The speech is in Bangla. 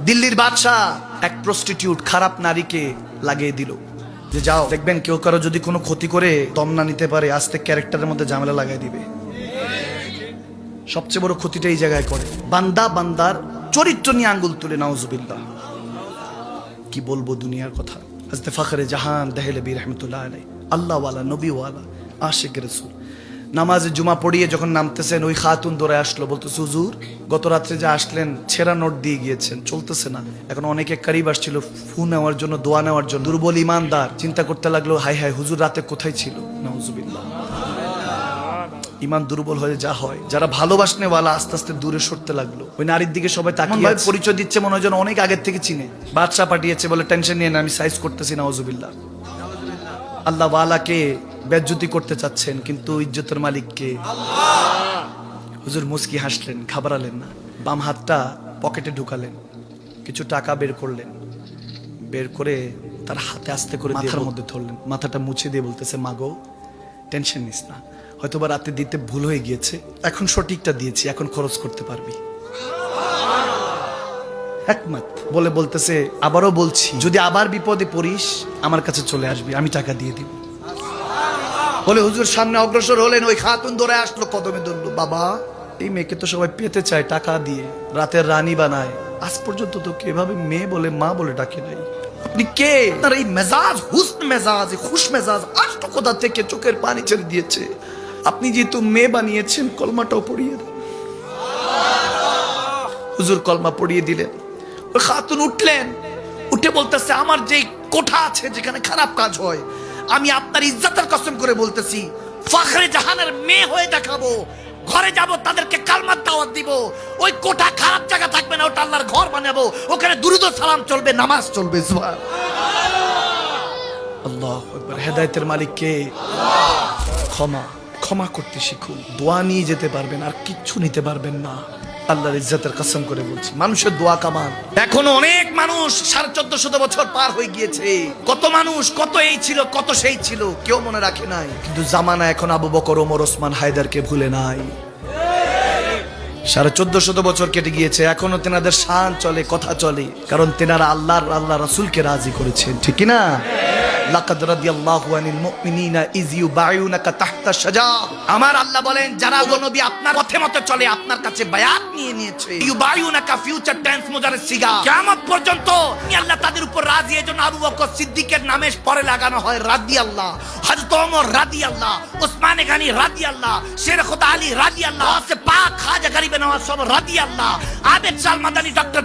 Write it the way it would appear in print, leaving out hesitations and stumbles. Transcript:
দিল্লির বাদশাহ এক প্রস্টিটিউট খারাপ নারীকে লাগিয়ে দিল যে যাও দেখবেন কেউ কারো যদি কোনো ক্ষতি করে দম না নিতে পারে আস্তে ক্যারেক্টারের মধ্যে ঝামেলা লাগাই দিবে। সবচেয়ে বড় ক্ষতিটা এই জায়গায় করে, বান্দা বান্দার চরিত্র নিয়ে আঙ্গুল তুলে, নাউজুবিল্লাহ। কি বলবো দুনিয়ার কথা। হযরত ফখরে জাহান দেহলভী রহমতুল্লাহ আলাইহি, আল্লাহওয়ালা, নবীওয়ালা, আশিক রাসূল, নামাজে জুমা পড়িয়ে যখন নামতেছেন ওই খাতুন দৌড়ে আসলো, বলতেছে হুজুর গত রাত্রে যে আসলেন ছেঁড়া নোট দিয়ে গিয়েছেন, চলতেছে না। এখন অনেকে কারিব আসছিল ফু নেওয়ার জন্য, দোয়া নেওয়ার জন্য। দুর্বল ইমানদার চিন্তা করতে লাগলো, হাই হাই হুজুর রাতে কোথায় ছিল। নাউজুবিল্লাহ। ইমান দুর্বল হয়ে যা হয়, যারা ভালোবাসনেওয়ালা আস্তে আস্তে দূরে সরতে লাগলো। ওই নারীর দিকে সবাই তাকিয়ে পরিচয় দিচ্ছে, মনে হয় যেন অনেক আগের থেকে চিনে। বাদশা পাঠিয়েছে বলে টেনশন নিয়ে না, আমি সাইজ করতেছি। নাউজুবিল্লাহ। আল্লাহ ওয়ালাকে বেজ্জতি করতে চাচ্ছেন, কিন্তু ইজ্জতের মালিককে আল্লাহ। হুজুর মুস্কি হাসলেন, ঘাবড়ালেন না। বাম হাতটা পকেটে ঢুকালেন, কিছু টাকা বের করলেন, বের করে তার হাতে আস্তে করে মাথার মধ্যে ধরলেন, মাথাটা মুছে দিয়ে বলতেছে, মাগো টেনশন নিস না, হয়তোবা রাতে দিতে ভুল হয়ে গিয়েছে, এখন সঠিকটা দিয়েছি, এখন খরচ করতে পারবি। একমত বলে বলতেছে, আবারও বলছি যদি আবার বিপদে পড়িস আমার কাছে চলে আসবি, আমি টাকা দিয়ে দিব। বলে হুজুর সামনে অগ্রসর হলেন, ওই খাতুন দৌড়ে আসলো, কদমে ধরলো, বাবা এই মেয়েকে তো সবাই পেতে চায় টাকা দিয়ে, রাতের রানী বানায়, আজ পর্যন্ত তো এভাবে মেয়ে বলে মা বলে ডাকে নাই, আপনি কে? তার এই মেজাজ, হুসন মেজাজ, খুশ মেজাজ আসতো কোথা থেকে? চোখের পানি ছেড়ে দিয়েছে। আপনি যেহেতু মেয়ে বানিয়েছেন কলমাটাও পড়িয়ে দেন। হুজুর কলমা পড়িয়ে দিলেন। ওই খাতুন উঠলেন, উঠে বলতেছে, আমার যে কোঠা আছে যেখানে খারাপ কাজ হয়, আমি আপনার ইজ্জতের কসম করে বলতেছি, ফখরে জাহানের মেয়ে হয়ে দেখাবো, ঘরে যাব, তাদেরকে কালমার দাওয়াত দিব। ওই কোঠা খারাপ জায়গা থাকবে না, ওটা আল্লাহর ঘর বানাবো, ওখানে দুরূদ ও সালাম চলবে, নামাজ চলবে। আল্লাহু আকবার। হেদায়েতের মালিক কে? ক্ষমা, ক্ষমা করতে শিখুন। দোয়া নিয়ে যেতে পারবেন, আর কিচ্ছু নিতে পারবেন না। আল্লাহর ইজ্জতের কসম করে বলছি, মানুষের দোয়া কামান। এখনো অনেক মানুষ 1450 বছর পার হয়ে গিয়েছে, কত মানুষ কত এই ছিল, কত সেই ছিল, কেউ মনে রাখে নাই। কিন্তু জামানা এখন আবু বকর, ওমর, ওসমান, হায়দারকে ভুলে নাই। 1450 বছর কেটে গিয়েছে, এখনো তেনাদের শান চলে, কথা চলে, কারণ তেনারা আল্লাহ রাসূলকে রাজি করেছেন, ঠিক কি না? লাকাদ রাদিয়াল্লাহু আনিল মুমিনিনা ইয ইউবাইউনাকা তাহতা শাজারা। আমার আল্লাহ বলেন, যারা নবী আপনার পথে মতো চলে, আপনার কাছে বায়াত নিয়ে নিয়েছে, ইউবাইউনাকা ফিউচার টেন্স মুজারের সিগা, কিয়ামত পর্যন্ত আল্লাহ তাদের উপর রাজি। এজন্য আবু বকর সিদ্দিকের নামে পরে লাগানো হয় রাদিয়াল্লাহ, হযরত ওমর রাদিয়াল্লাহ, ওসমান গনি রাদিয়াল্লাহ, শের খুদা আলী রাদিয়াল্লাহ, সে পাক খাজা গরিব নওয়াজ সব রাদিয়াল্লাহ, আবেদ শাহ মাদানী, ডক্টর